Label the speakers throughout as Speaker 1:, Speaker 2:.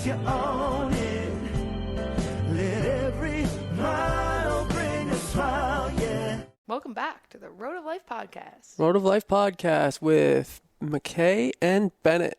Speaker 1: you own it. Let every mile bring a smile, yeah.
Speaker 2: Welcome back to the Road of Life podcast.
Speaker 3: Road of Life podcast with McKay and Bennett.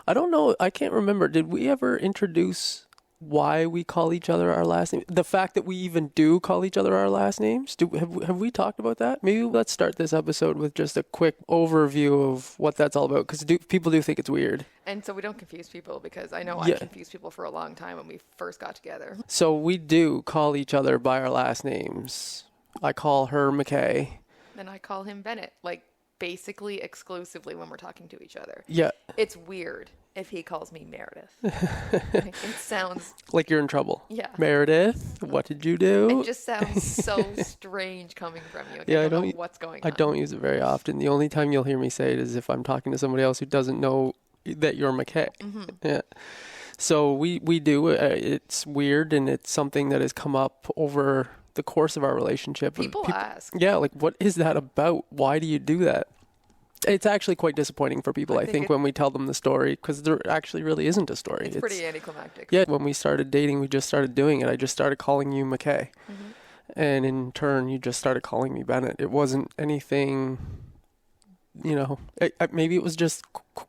Speaker 3: I don't know, I can't remember. Did we ever introduce why we call each other our last name? The fact that we even do call each other our last names? Have we talked about that? Maybe let's start this episode with just a quick overview of what that's all about, because people do think it's weird.
Speaker 2: And so we don't confuse people, because I know I confused people for a long time when we first got together.
Speaker 3: So we do call each other by our last names. I call her McKay.
Speaker 2: And I call him Bennett, like basically exclusively when we're talking to each other.
Speaker 3: Yeah.
Speaker 2: It's weird if he calls me Meredith. It sounds
Speaker 3: like you're in trouble.
Speaker 2: Yeah.
Speaker 3: Meredith, what did you do?
Speaker 2: It just sounds so strange coming from you.
Speaker 3: Yeah,
Speaker 2: I don't know what's going on.
Speaker 3: I don't use it very often. The only time you'll hear me say it is if I'm talking to somebody else who doesn't know that you're McKay. Mm-hmm. Yeah. So we do. It's weird, and it's something that has come up over the course of our relationship.
Speaker 2: People ask.
Speaker 3: Yeah, like, what is that about? Why do you do that? It's actually quite disappointing for people, I think when we tell them the story, because there actually really isn't a story.
Speaker 2: It's pretty anticlimactic.
Speaker 3: Yeah, when we started dating, we just started doing it. I just started calling you McKay. Mm-hmm. And in turn, you just started calling me Bennett. It wasn't anything, maybe it was just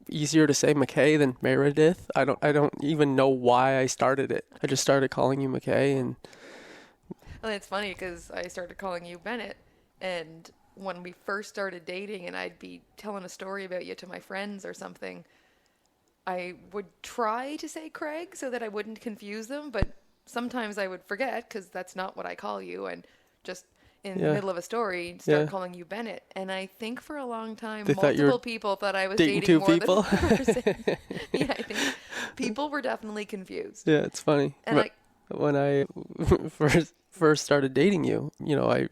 Speaker 3: easier to say McKay than Meredith. I don't even know why I started it. I just started calling you McKay. And
Speaker 2: well, it's funny because I started calling you Bennett, and when we first started dating and I'd be telling a story about you to my friends or something, I would try to say Craig so that I wouldn't confuse them, but sometimes I would forget because that's not what I call you, and just in the middle of a story start calling you Bennett. And I think for a long time multiple people thought I was dating
Speaker 3: two
Speaker 2: more
Speaker 3: people?
Speaker 2: than one person. Yeah, I think people were definitely confused.
Speaker 3: Yeah, it's funny.
Speaker 2: And
Speaker 3: when I first started dating you, I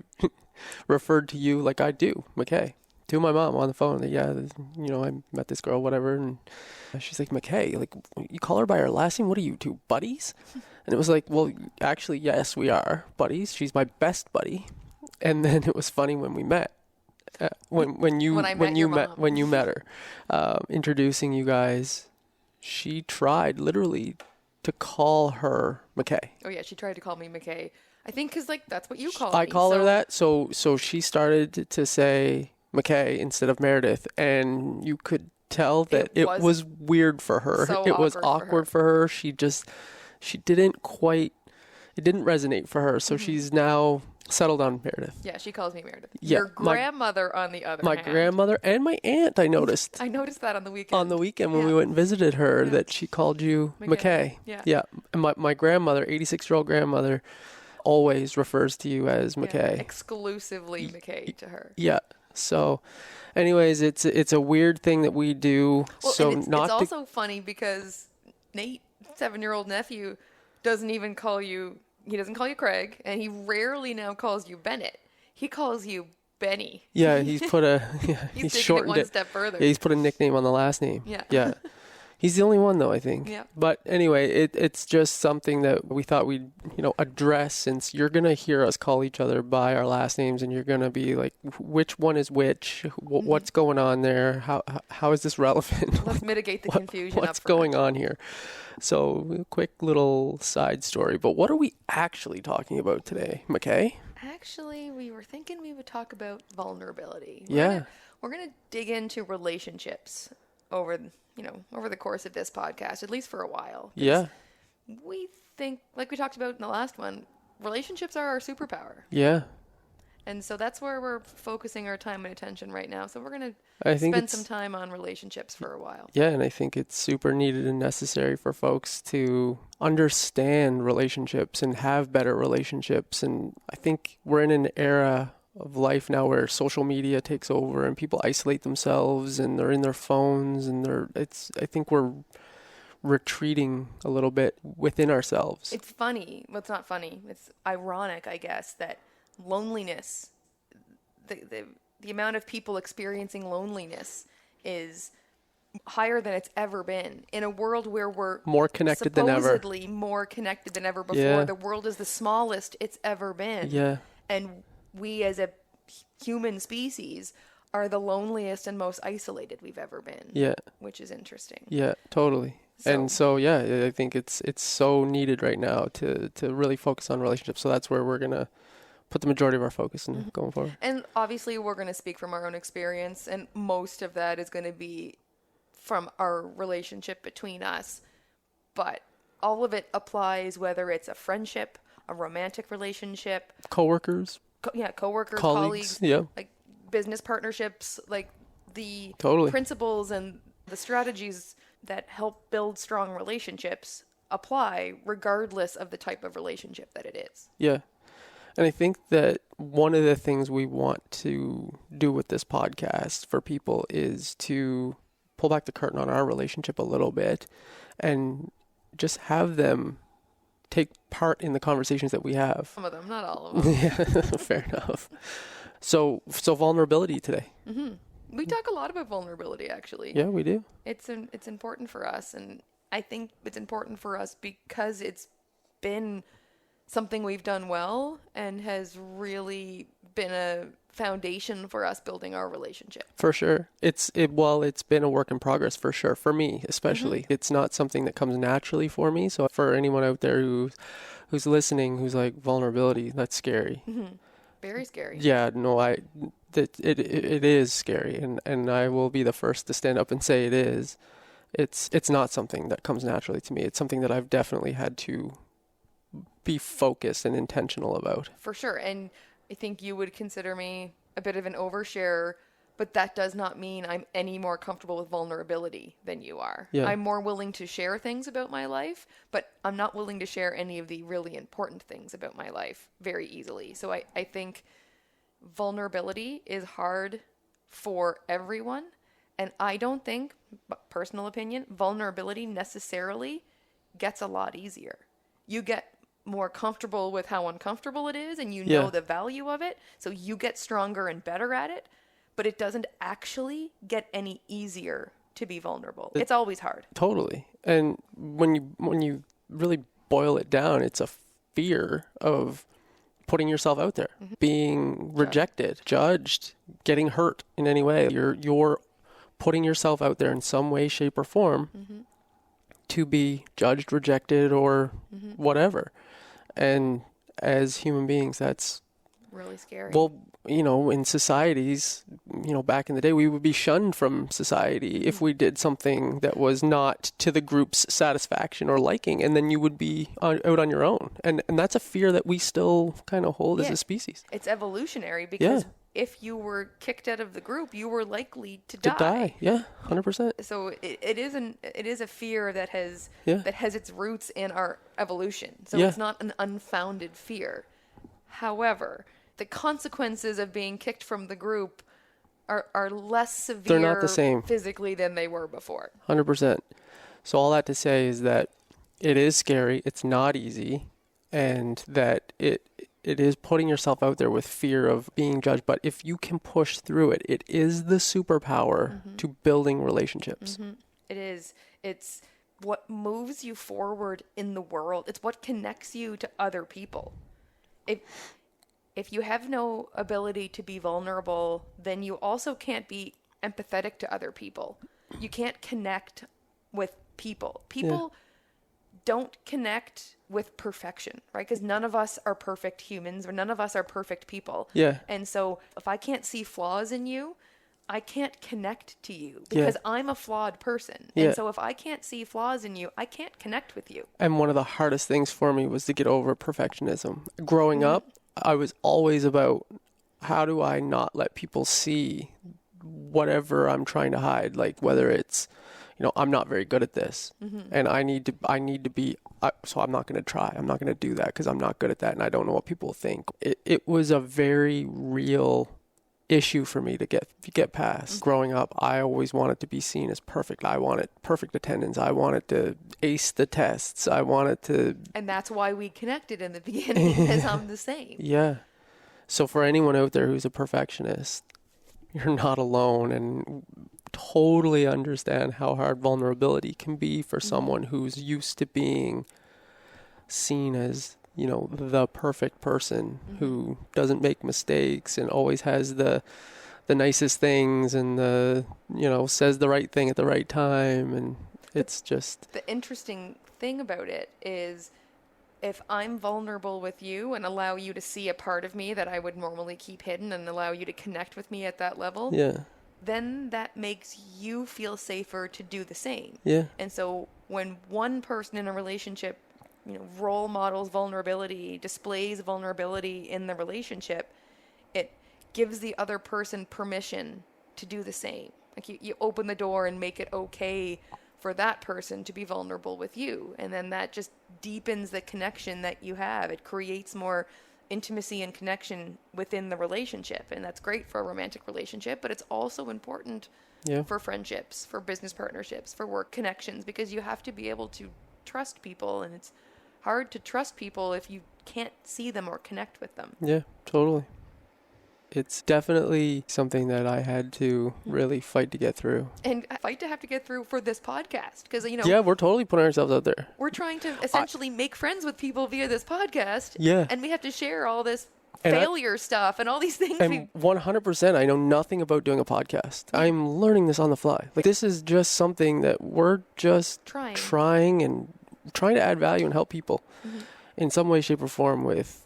Speaker 3: referred to you like I do, McKay, to my mom on the phone. I met this girl, whatever, and she's like, McKay, like, you call her by her last name? What are you two, buddies? And it was like, well, actually, yes, we are buddies. She's my best buddy. And then it was funny when we met. When you met her, introducing you guys, she tried literally to call her McKay.
Speaker 2: Oh yeah, she tried to call me McKay. I think because that's what you call me.
Speaker 3: I call her that. So she started to say McKay instead of Meredith, and you could tell that it was weird for her. It was awkward for her. It didn't resonate for her. So she's now settled on Meredith.
Speaker 2: Yeah, she calls me Meredith.
Speaker 3: Yeah,
Speaker 2: Your grandmother, on the other hand.
Speaker 3: My grandmother and my aunt, I noticed.
Speaker 2: I noticed that on the weekend.
Speaker 3: On the weekend when we went and visited her, that she called you McKay.
Speaker 2: Yeah.
Speaker 3: Yeah. And my grandmother, 86-year-old grandmother, always refers to you as McKay.
Speaker 2: Yeah, exclusively McKay to her.
Speaker 3: Yeah. So anyways, it's a weird thing that we do.
Speaker 2: Well,
Speaker 3: so
Speaker 2: it's also funny because Nate, 7-year-old nephew, doesn't even call you, he doesn't call you Craig, and he rarely now calls you Bennett. He calls you Benny.
Speaker 3: Yeah, he's shortened
Speaker 2: it one step further.
Speaker 3: Yeah, he's put a nickname on the last name.
Speaker 2: Yeah.
Speaker 3: Yeah. He's the only one, though, I think.
Speaker 2: Yeah.
Speaker 3: But anyway, it's just something that we thought we'd, address, since you're going to hear us call each other by our last names, and you're going to be like, which one is which? What's going on there? How is this relevant?
Speaker 2: Let's mitigate the confusion.
Speaker 3: What's going on here? So, quick little side story. But what are we actually talking about today, McKay?
Speaker 2: Actually, we were thinking we would talk about vulnerability.
Speaker 3: We're
Speaker 2: going to dig into relationships over the course of this podcast, at least for a while.
Speaker 3: Yeah.
Speaker 2: We think, like we talked about in the last one, relationships are our superpower.
Speaker 3: Yeah.
Speaker 2: And so that's where we're focusing our time and attention right now. So we're going to spend some time on relationships for a while.
Speaker 3: Yeah, and I think it's super needed and necessary for folks to understand relationships and have better relationships. And I think we're in an era of life now where social media takes over and people isolate themselves and they're in their phones, and I think we're retreating a little bit within ourselves.
Speaker 2: It's funny. Well, it's not funny. It's ironic, I guess, that loneliness, the amount of people experiencing loneliness is higher than it's ever been in a world where we're
Speaker 3: more connected than ever.
Speaker 2: Supposedly more connected than ever before.
Speaker 3: Yeah.
Speaker 2: The world is the smallest it's ever been.
Speaker 3: Yeah.
Speaker 2: And we as a human species are the loneliest and most isolated we've ever been.
Speaker 3: Yeah.
Speaker 2: Which is interesting.
Speaker 3: Yeah, totally. And so, yeah, I think it's so needed right now to really focus on relationships. So that's where we're going to put the majority of our focus in going forward.
Speaker 2: And obviously we're going to speak from our own experience, and most of that is going to be from our relationship between us. But all of it applies whether it's a friendship, a romantic relationship,
Speaker 3: Coworkers,
Speaker 2: coworkers,
Speaker 3: colleagues,
Speaker 2: colleagues, like business partnerships, like the principles and the strategies that help build strong relationships apply regardless of the type of relationship that it is.
Speaker 3: Yeah. And I think that one of the things we want to do with this podcast for people is to pull back the curtain on our relationship a little bit and just have them take part in the conversations that we have.
Speaker 2: Some of them, not all of them.
Speaker 3: Yeah, fair enough. So vulnerability today.
Speaker 2: Mm-hmm. We talk a lot about vulnerability, actually.
Speaker 3: Yeah, we do.
Speaker 2: It's important for us, and I think it's important for us because it's been something we've done well and has really been a foundation for us building our relationship.
Speaker 3: For sure. It's been a work in progress for sure. For me, especially. It's not something that comes naturally for me. So for anyone out there who's listening, who's like, vulnerability, that's scary.
Speaker 2: Mm-hmm. Very scary.
Speaker 3: Yeah, no, it is scary, and I will be the first to stand up and say it is. It's not something that comes naturally to me. It's something that I've definitely had to be focused and intentional about.
Speaker 2: For sure. And I think you would consider me a bit of an oversharer, but that does not mean I'm any more comfortable with vulnerability than you are.
Speaker 3: Yeah.
Speaker 2: I'm more willing to share things about my life, but I'm not willing to share any of the really important things about my life very easily. So I think vulnerability is hard for everyone. And I don't think, personal opinion, vulnerability necessarily gets a lot easier. You get more comfortable with how uncomfortable it is, and you know the value of it, so you get stronger and better at it, but it doesn't actually get any easier to be vulnerable. It's always hard.
Speaker 3: Totally. And when you really boil it down, it's a fear of putting yourself out there, being rejected, judged, getting hurt in any way. You're putting yourself out there in some way, shape, or form to be judged, rejected, or whatever. And as human beings, that's
Speaker 2: really scary.
Speaker 3: Well, in societies, back in the day, we would be shunned from society if we did something that was not to the group's satisfaction or liking, and then you would be out on your own. And that's a fear that we still kind of hold as a species.
Speaker 2: It's evolutionary because if you were kicked out of the group, you were likely to die.
Speaker 3: Yeah, 100%.
Speaker 2: So it is a fear that has its roots in our evolution. So it's not an unfounded fear. However, the consequences of being kicked from the group are less severe.
Speaker 3: They're not the same
Speaker 2: physically than they were before.
Speaker 3: 100%. So all that to say is that it is scary. It's not easy, and that it is putting yourself out there with fear of being judged. But if you can push through it, it is the superpower to building relationships.
Speaker 2: It is. It's what moves you forward in the world. It's what connects you to other people. If you have no ability to be vulnerable, then you also can't be empathetic to other people. You can't connect with people. People don't connect with perfection, right? Because none of us are perfect humans, or none of us are perfect people.
Speaker 3: Yeah.
Speaker 2: And so if I can't see flaws in you, I can't connect to you because I'm a flawed person. And so if I can't see flaws in you, I can't connect with you.
Speaker 3: And one of the hardest things for me was to get over perfectionism. Growing up, I was always about, how do I not let people see whatever I'm trying to hide? Like whether it's, I'm not very good at this and I need to be, so I'm not going to try. I'm not going to do that because I'm not good at that. And I don't know what people think. It was a very real issue for me to get past. Growing up, I always wanted to be seen as perfect. I wanted perfect attendance. I wanted to ace the tests. I wanted to...
Speaker 2: And that's why we connected in the beginning, because I'm the same.
Speaker 3: Yeah. So for anyone out there who's a perfectionist, you're not alone, and totally understand how hard vulnerability can be for someone who's used to being seen as, the perfect person who doesn't make mistakes and always has the nicest things and says the right thing at the right time. And It's just,
Speaker 2: The interesting thing about it is if I'm vulnerable with you and allow you to see a part of me that I would normally keep hidden and allow you to connect with me at that level,
Speaker 3: yeah,
Speaker 2: then that makes you feel safer to do the same.
Speaker 3: yeah,
Speaker 2: And so when one person in a relationship, role models vulnerability, displays vulnerability in the relationship, it gives the other person permission to do the same. Like you open the door and make it okay for that person to be vulnerable with you. And then that just deepens the connection that you have. It creates more intimacy and connection within the relationship. And that's great for a romantic relationship, but it's also important
Speaker 3: yeah,
Speaker 2: for friendships, for business partnerships, for work connections, because you have to be able to trust people. And it's hard to trust people if you can't see them or connect with them.
Speaker 3: yeah, totally. It's definitely something that I had to really fight to get through.
Speaker 2: And fight to have to get through for this podcast, because
Speaker 3: Yeah, we're totally putting ourselves out there.
Speaker 2: we're trying to essentially make friends with people via this podcast.
Speaker 3: Yeah.
Speaker 2: And we have to share all this
Speaker 3: And
Speaker 2: failure stuff and all these things.
Speaker 3: And 100%, I know nothing about doing a podcast. I'm learning this on the fly. Like, this is just something that we're just trying to add value and help people in some way, shape, or form with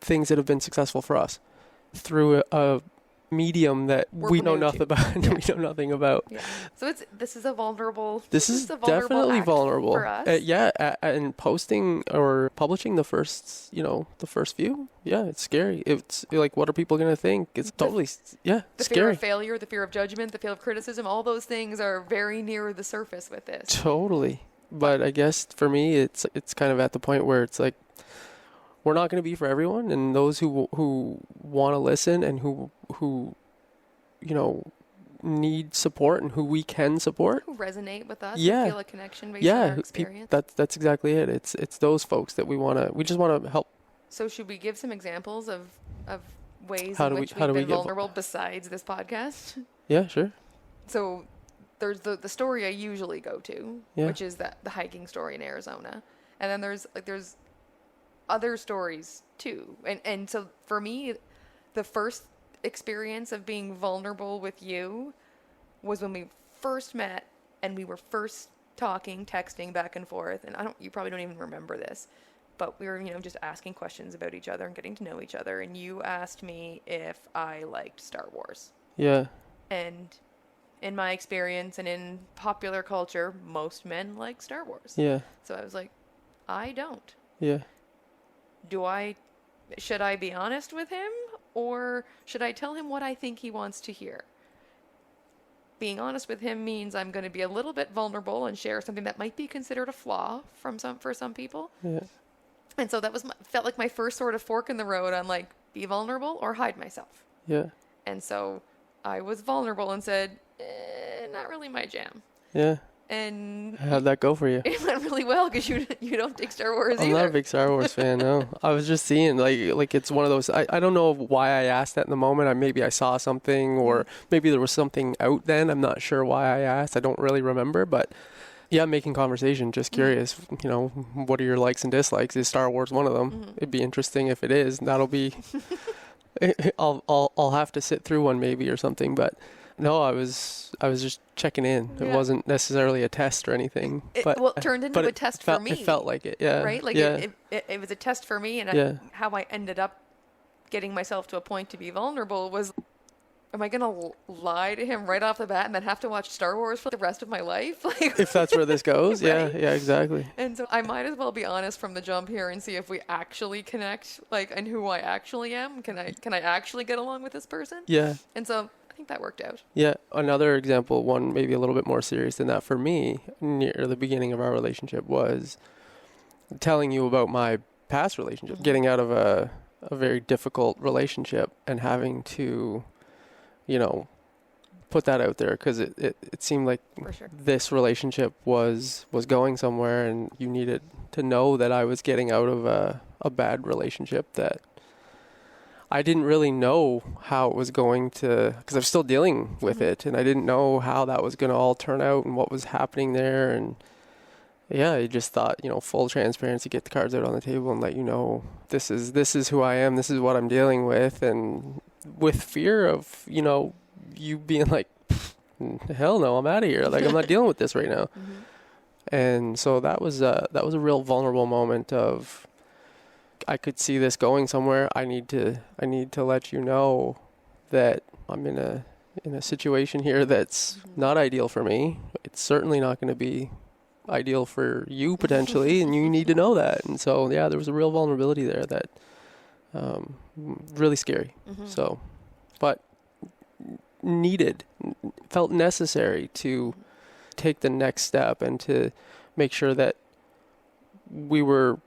Speaker 3: things that have been successful for us through a medium that we know nothing about. We know nothing about.
Speaker 2: Yeah. So this is a vulnerable.
Speaker 3: This is
Speaker 2: a vulnerable
Speaker 3: definitely
Speaker 2: act
Speaker 3: vulnerable
Speaker 2: for us.
Speaker 3: And posting or publishing the first few. Yeah, it's scary. It's like, what are people going to think? It's totally,
Speaker 2: the
Speaker 3: scary.
Speaker 2: Fear of failure, the fear of judgment, the fear of criticism, all those things are very near the surface with this.
Speaker 3: Totally. But I guess for me, it's kind of at the point where it's like, we're not going to be for everyone, and those who want to listen and who need support and who we can support,
Speaker 2: Who resonate with us,
Speaker 3: Yeah.
Speaker 2: who feel a connection based on our experience.
Speaker 3: That's exactly it. It's those folks that we just want to help.
Speaker 2: So should we give some examples of ways
Speaker 3: How
Speaker 2: in
Speaker 3: do
Speaker 2: which
Speaker 3: we- how
Speaker 2: we've
Speaker 3: do we
Speaker 2: been
Speaker 3: get
Speaker 2: vulnerable besides this podcast?
Speaker 3: Yeah, sure.
Speaker 2: So there's the story I usually go to,
Speaker 3: Yeah.
Speaker 2: which is the hiking story in Arizona. And then there's other stories too. And so for me, the first experience of being vulnerable with you was when we first met and we were first talking, texting back and forth. And you probably don't even remember this, but we were, just asking questions about each other and getting to know each other. And you asked me if I liked Star Wars.
Speaker 3: Yeah.
Speaker 2: And in my experience and in popular culture, most men like Star Wars.
Speaker 3: Yeah.
Speaker 2: So I was like, I don't.
Speaker 3: Yeah.
Speaker 2: Should I be honest with him, or should I tell him what I think he wants to hear? Being honest with him means I'm going to be a little bit vulnerable and share something that might be considered a flaw for some people.
Speaker 3: Yeah.
Speaker 2: And so that felt like my first sort of fork in the road on like, be vulnerable or hide myself.
Speaker 3: Yeah.
Speaker 2: And so I was vulnerable and said, not really my jam.
Speaker 3: Yeah.
Speaker 2: And
Speaker 3: how'd that go for you?
Speaker 2: it went really well because you don't take Star Wars
Speaker 3: I'm
Speaker 2: either.
Speaker 3: not a big Star Wars fan, no. I was just seeing, like it's one of those, I don't know why I asked that in the moment. Maybe I saw something, or maybe there was something out then. I'm not sure why I asked. I don't really remember, but yeah, making conversation, just curious, what are your likes and dislikes? Is Star Wars one of them? It'd be interesting if it is. That'll be, I'll have to sit through one maybe or something, but no, I was just checking in.
Speaker 2: Yeah.
Speaker 3: It wasn't necessarily a test or anything.
Speaker 2: It turned into a test for me.
Speaker 3: It felt like it, yeah.
Speaker 2: Right? Like
Speaker 3: yeah.
Speaker 2: it was a test for me, and how I ended up getting myself to a point to be vulnerable was, am I going to lie to him right off the bat and then have to watch Star Wars for the rest of my life? Like,
Speaker 3: if that's where this goes,
Speaker 2: right?
Speaker 3: yeah, exactly.
Speaker 2: And so I might as well be honest from the jump here and see if we actually connect, and who I actually am. Can I actually get along with this person?
Speaker 3: Yeah.
Speaker 2: And so I think that worked out.
Speaker 3: Yeah. Another example, one maybe a little bit more serious than that for me, near the beginning of our relationship, was telling you about my past relationship, getting out of a very difficult relationship and having to, put that out there because it seemed like
Speaker 2: For sure.
Speaker 3: this relationship was going somewhere, and you needed to know that I was getting out of a bad relationship that I didn't really know how it was going to, because I'm still dealing with it, and I didn't know how that was going to all turn out and what was happening there. And yeah, I just thought, full transparency, get the cards out on the table and let you know, this is who I am, this is what I'm dealing with, and with fear of, you being like, hell no, I'm out of here. Like, I'm not dealing with this right now. And so that was a real vulnerable moment of, I could see this going somewhere. I need to let you know that I'm in a situation here that's not ideal for me. It's certainly not going to be ideal for you potentially, and you need to know that. And so, yeah, there was a real vulnerability there that really scary. So, but needed, felt necessary to take the next step and to make sure that we were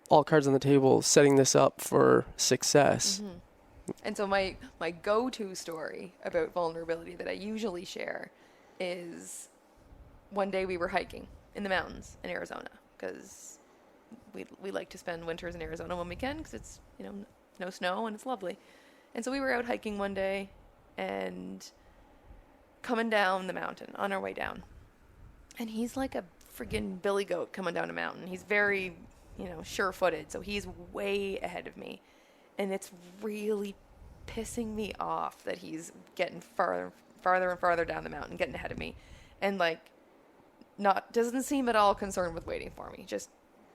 Speaker 3: all cards on the table, setting this up for success.
Speaker 2: And so my go-to story about vulnerability that I usually share is one day we were hiking in the mountains in Arizona, because we like to spend winters in Arizona when we can, because it's, you know, no snow and it's lovely. And so we were out hiking one day and coming down the mountain on our way down. And he's like a friggin' billy goat coming down a mountain. He's very, you know, sure-footed, so he's way ahead of me. And it's really pissing me off that he's getting farther and farther down the mountain, getting ahead of me. And like, doesn't seem at all concerned with waiting for me. Just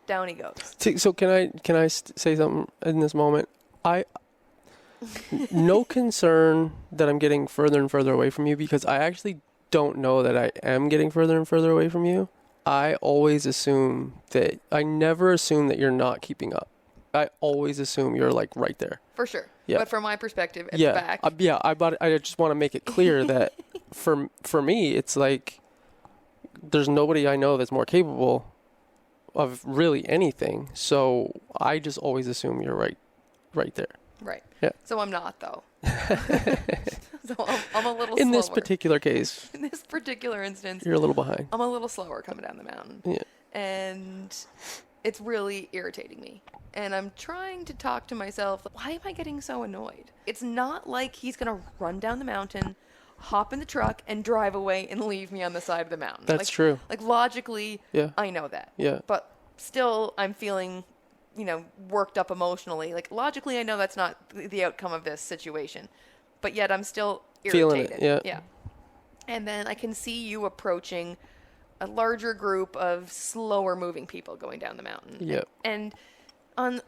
Speaker 2: down he goes.
Speaker 3: So can I say something in this moment? No concern that I'm getting further and further away from you, because I actually don't know that I am getting further and further away from you. I never assume that you're not keeping up. I always assume you're like right there.
Speaker 2: For sure.
Speaker 3: Yeah.
Speaker 2: But from my perspective, it's back.
Speaker 3: I just want to make it clear that for me, it's like there's nobody I know that's more capable of really anything. So I just always assume you're right there.
Speaker 2: Right.
Speaker 3: Yeah.
Speaker 2: So I'm not, though. So I'm a little slower.
Speaker 3: In this particular case.
Speaker 2: In this particular instance.
Speaker 3: You're a little behind.
Speaker 2: I'm a little slower coming down the mountain.
Speaker 3: Yeah.
Speaker 2: And it's really irritating me. And I'm trying to talk to myself, why am I getting so annoyed? It's not like he's going to run down the mountain, hop in the truck, and drive away and leave me on the side of the mountain.
Speaker 3: That's true.
Speaker 2: Like, logically,
Speaker 3: yeah.
Speaker 2: I know that.
Speaker 3: Yeah.
Speaker 2: But still, I'm feeling, you know, worked up emotionally. Like, logically, I know that's not the outcome of this situation. But yet, I'm still irritated.
Speaker 3: Feeling it,
Speaker 2: yeah. And then I can see you approaching a larger group of slower moving people going down the mountain.
Speaker 3: Yep.
Speaker 2: And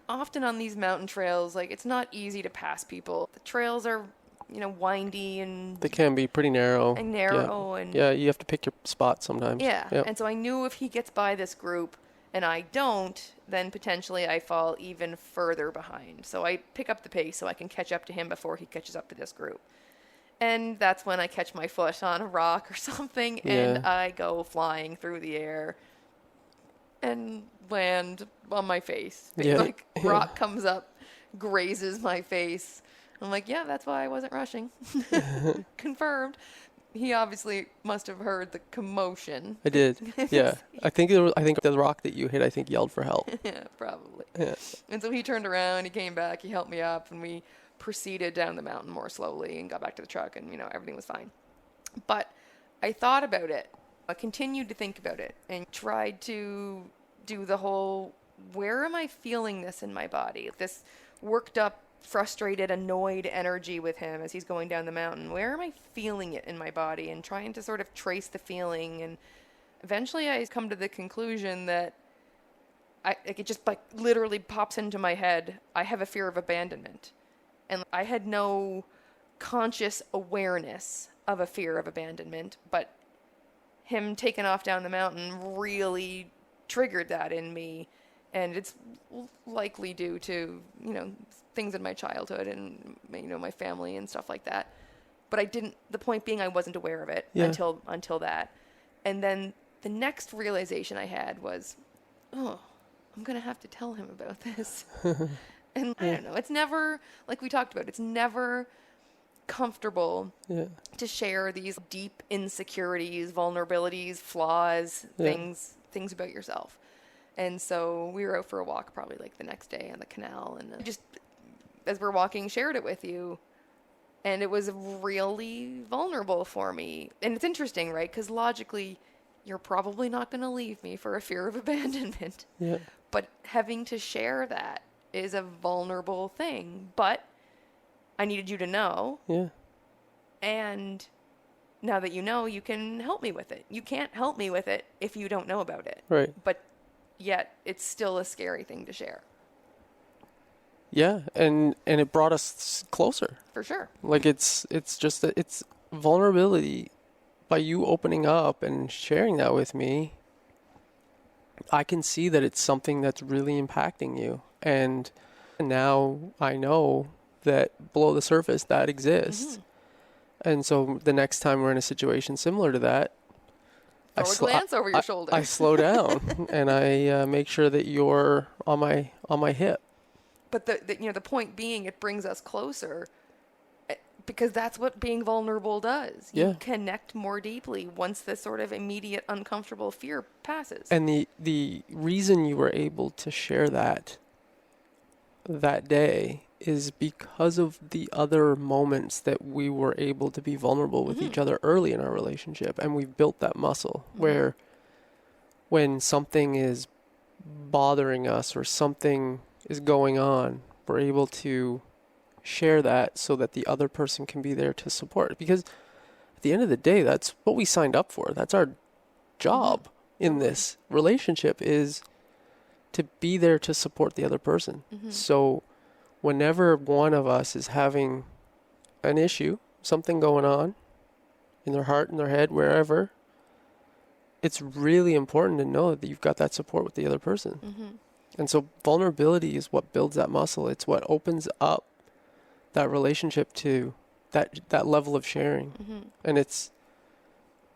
Speaker 2: often on these mountain trails, like, it's not easy to pass people. The trails are, you know, windy and
Speaker 3: they can be pretty narrow.
Speaker 2: And
Speaker 3: yeah, you have to pick your spot sometimes.
Speaker 2: Yeah.
Speaker 3: Yep.
Speaker 2: And so I knew if he gets by this group and I don't, then potentially I fall even further behind. So I pick up the pace so I can catch up to him before he catches up to this group. And that's when I catch my foot on a rock or something, and I go flying through the air and land on my face.
Speaker 3: Yeah.
Speaker 2: Like, rock comes up, grazes my face. I'm like, yeah, that's why I wasn't rushing. Confirmed. He obviously must have heard the commotion.
Speaker 3: I did. Yeah. I think the rock that you hit, yelled for help.
Speaker 2: Yeah, probably.
Speaker 3: Yeah.
Speaker 2: And so he turned around, he came back, he helped me up, and we proceeded down the mountain more slowly and got back to the truck, and, you know, everything was fine. But I thought about it. I continued to think about it and tried to do the whole, where am I feeling this in my body? This worked up, frustrated, annoyed energy with him as he's going down the mountain. Where am I feeling it in my body? And trying to sort of trace the feeling. And eventually I come to the conclusion that it just like literally pops into my head. I have a fear of abandonment. And I had no conscious awareness of a fear of abandonment, but him taking off down the mountain really triggered that in me. And it's likely due to, you know, things in my childhood and, you know, my family and stuff like that. But the point being, I wasn't aware of it until that. And then the next realization I had was, oh, I'm going to have to tell him about this. And I don't know, it's never, like we talked about, it's never comfortable to share these deep insecurities, vulnerabilities, flaws, things about yourself. And so we were out for a walk probably like the next day on the canal, and just as we're walking, shared it with you. And it was really vulnerable for me. And it's interesting, right? Because logically, you're probably not going to leave me for a fear of abandonment.
Speaker 3: Yeah.
Speaker 2: But having to share that is a vulnerable thing. But I needed you to know.
Speaker 3: Yeah.
Speaker 2: And now that you know, you can help me with it. You can't help me with it if you don't know about it.
Speaker 3: Right.
Speaker 2: But yet it's still a scary thing to share.
Speaker 3: Yeah, and it brought us closer.
Speaker 2: For sure.
Speaker 3: Like it's just that it's vulnerability. By you opening up and sharing that with me, I can see that it's something that's really impacting you. And now I know that below the surface that exists. And so the next time we're in a situation similar to that,
Speaker 2: Throw a glance over your shoulder.
Speaker 3: I slow down and I make sure that you're on my hip.
Speaker 2: But the point being, it brings us closer, because that's what being vulnerable does. You connect more deeply once the sort of immediate uncomfortable fear passes.
Speaker 3: And the reason you were able to share that day is because of the other moments that we were able to be vulnerable with each other early in our relationship. And we've built that muscle where when something is bothering us or something is going on, we're able to share that so that the other person can be there to support. Because at the end of the day, that's what we signed up for. That's our job in this relationship, is to be there to support the other person. So whenever one of us is having an issue, something going on in their heart, in their head, wherever, it's really important to know that you've got that support with the other person. And so vulnerability is what builds that muscle. It's what opens up that relationship to that level of sharing. And it's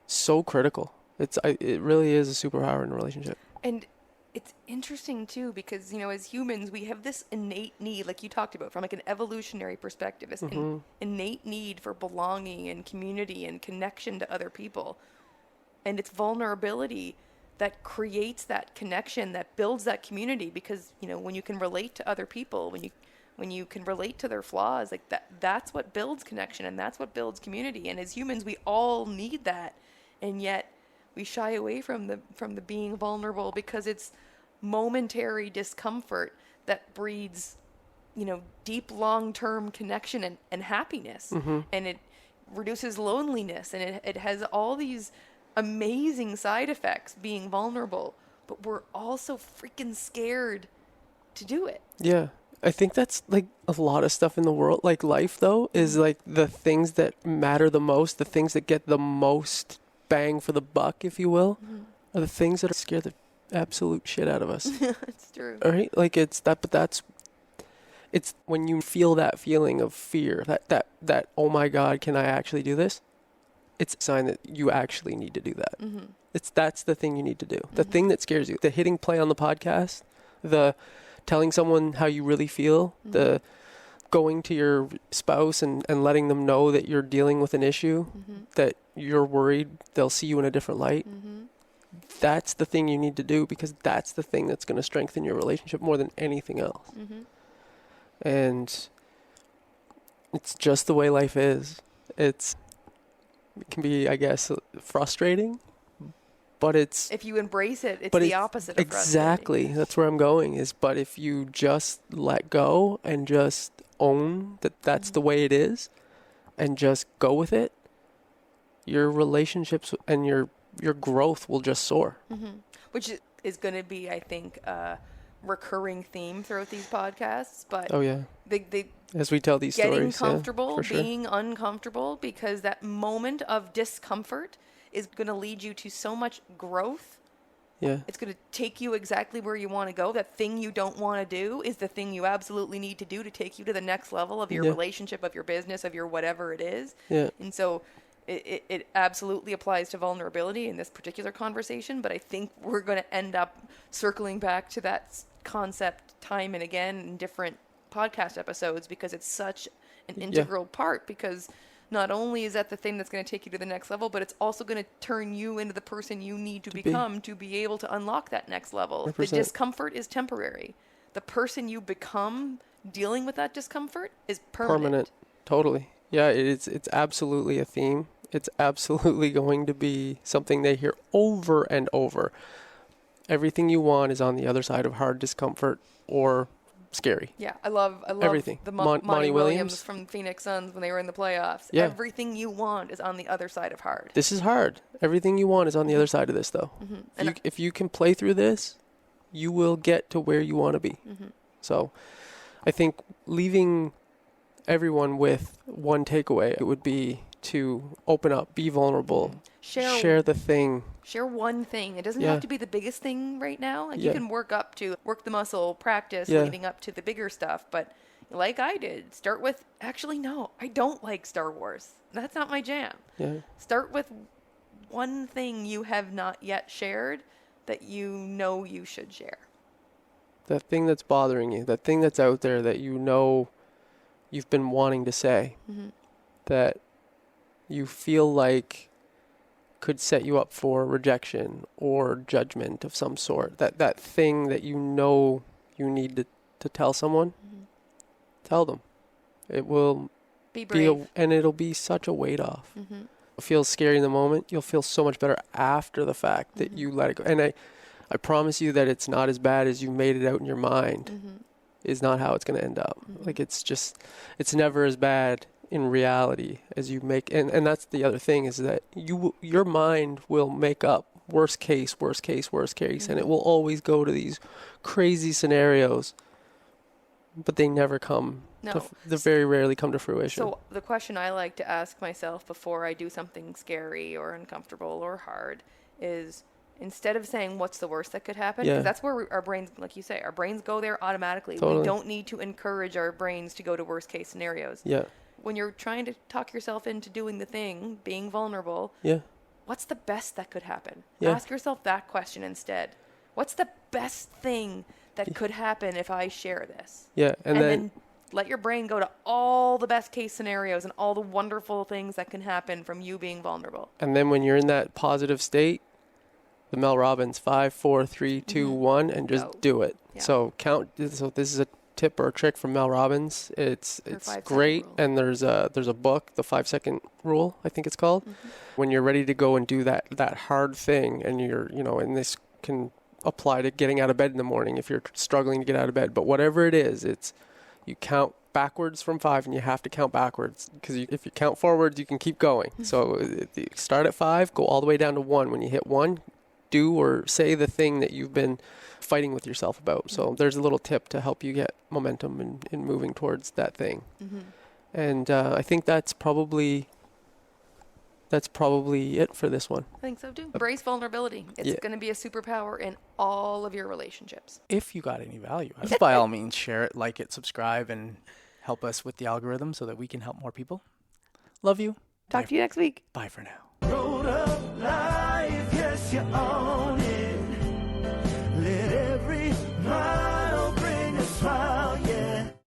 Speaker 3: so critical. It really is a superpower in a relationship.
Speaker 2: And it's interesting too, because, as humans, we have this innate need, like you talked about, from like an evolutionary perspective, this innate need for belonging and community and connection to other people. And it's vulnerability that creates that connection, that builds that community, because, when you can relate to other people, when you can relate to their flaws, like that's what builds connection, and that's what builds community. And as humans, we all need that. And yet we shy away from the being vulnerable, because it's momentary discomfort that breeds, deep long-term connection and happiness. And it reduces loneliness, and it has all these amazing side effects, being vulnerable, but we're also freaking scared to do it.
Speaker 3: Yeah. I think that's like a lot of stuff in the world. Like life, though, is like the things that matter the most, the things that get the most bang for the buck, if you will, are the things that scare the absolute shit out of us.
Speaker 2: It's true.
Speaker 3: All right? Like it's when you feel that feeling of fear, that, oh my God, can I actually do this? It's a sign that you actually need to do that. That's the thing you need to do. The thing that scares you, the hitting play on the podcast, the telling someone how you really feel, the going to your spouse and letting them know that you're dealing with an issue, that you're worried they'll see you in a different light. That's the thing you need to do, because that's the thing that's going to strengthen your relationship more than anything else. And it's just the way life is. It can be, I guess, frustrating, but if
Speaker 2: you embrace it, it's the opposite of frustrating.
Speaker 3: Exactly. That's where I'm going but if you just let go and just own that that's the way it is and just go with it, your relationships and your growth will just soar.
Speaker 2: Which is going to be, I think, a recurring theme throughout these podcasts. But they
Speaker 3: as we tell these
Speaker 2: getting
Speaker 3: stories,
Speaker 2: comfortable, being uncomfortable, because that moment of discomfort is going to lead you to so much growth. It's going to take you exactly where you want to go. That thing you don't want to do is the thing you absolutely need to do to take you to the next level of your relationship, of your business, of your whatever it is. And so it absolutely applies to vulnerability in this particular conversation, but I think we're going to end up circling back to that concept time and again in different podcast episodes, because it's such an integral part, because not only is that the thing that's going to take you to the next level, but it's also going to turn you into the person you need to become to be able to unlock that next level. 100%. The discomfort is temporary. The person you become dealing with that discomfort is permanent. Totally.
Speaker 3: Yeah, it's absolutely a theme. It's absolutely going to be something they hear over and over. Everything you want is on the other side of hard discomfort or scary.
Speaker 2: Yeah, I love
Speaker 3: Everything.
Speaker 2: the
Speaker 3: Monty
Speaker 2: Monty Williams
Speaker 3: Williams.
Speaker 2: from Phoenix Suns when they were in the playoffs.
Speaker 3: Yeah.
Speaker 2: Everything you want is on the other side of hard.
Speaker 3: This is hard. Everything you want is on the other side of this, though. If you can play through this, you will get to where you want to be. So I think leaving everyone with one takeaway, it would be to open up, be vulnerable, share the thing.
Speaker 2: Share one thing. It doesn't
Speaker 3: Yeah.
Speaker 2: have to be the biggest thing right now. Like
Speaker 3: Yeah.
Speaker 2: you can work the muscle, practice
Speaker 3: Yeah.
Speaker 2: leading up to the bigger stuff. But like I did, start with, actually, no, I don't like Star Wars. That's not my jam.
Speaker 3: Yeah.
Speaker 2: Start with one thing you have not yet shared that you know you should share.
Speaker 3: That thing that's bothering you, that thing that's out there that you know you've been wanting to say, that you feel like could set you up for rejection or judgment of some sort. That thing that you know you need to tell someone, tell them. It will
Speaker 2: Be brave.
Speaker 3: and it'll be such a weight off. It feels scary in the moment. You'll feel so much better after the fact that you let it go. And I promise you that it's not as bad as you made it out in your mind. Is not how it's going to end up. Like it's never as bad in reality as you make. And that's the other thing, is that your mind will make up worst case, and it will always go to these crazy scenarios, but they never come.
Speaker 2: No.
Speaker 3: They very rarely come to fruition.
Speaker 2: So the question I like to ask myself before I do something scary or uncomfortable or hard is, instead of saying what's the worst that could happen, because that's where our brains, like you say, our brains go there automatically.
Speaker 3: Totally.
Speaker 2: We don't need to encourage our brains to go to worst case scenarios.
Speaker 3: Yeah.
Speaker 2: When you're trying to talk yourself into doing the thing, being vulnerable,
Speaker 3: Yeah.
Speaker 2: what's the best that could happen?
Speaker 3: Yeah.
Speaker 2: Ask yourself that question instead. What's the best thing that could happen if I share this?
Speaker 3: Yeah. And then
Speaker 2: let your brain go to all the best case scenarios and all the wonderful things that can happen from you being vulnerable.
Speaker 3: And then when you're in that positive state, the Mel Robbins 5, 4, 3, 2, 1, and just
Speaker 2: Go.
Speaker 3: do it.
Speaker 2: Yeah.
Speaker 3: So So this is a tip or a trick from Mel Robbins. It's
Speaker 2: 5-second
Speaker 3: great.
Speaker 2: rule.
Speaker 3: And there's a book, the 5-second rule, I think it's called. When you're ready to go and do that hard thing, and you're, and this can apply to getting out of bed in the morning if you're struggling to get out of bed. But whatever it is, you count backwards from 5, and you have to count backwards, because if you count forwards, you can keep going. So you start at 5, go all the way down to 1. When you hit 1, do or say the thing that you've been fighting with yourself about. So there's a little tip to help you get momentum in moving towards that thing. And I think that's probably it for this one.
Speaker 2: I think so too. Embrace vulnerability. It's going to be a superpower in all of your relationships.
Speaker 4: If you got any value out of it, by all means, share it, like it, subscribe, and help us with the algorithm so that we can help more people. Love you.
Speaker 2: Talk to you next week.
Speaker 4: Bye for now.
Speaker 1: Grown up life, yes, you are.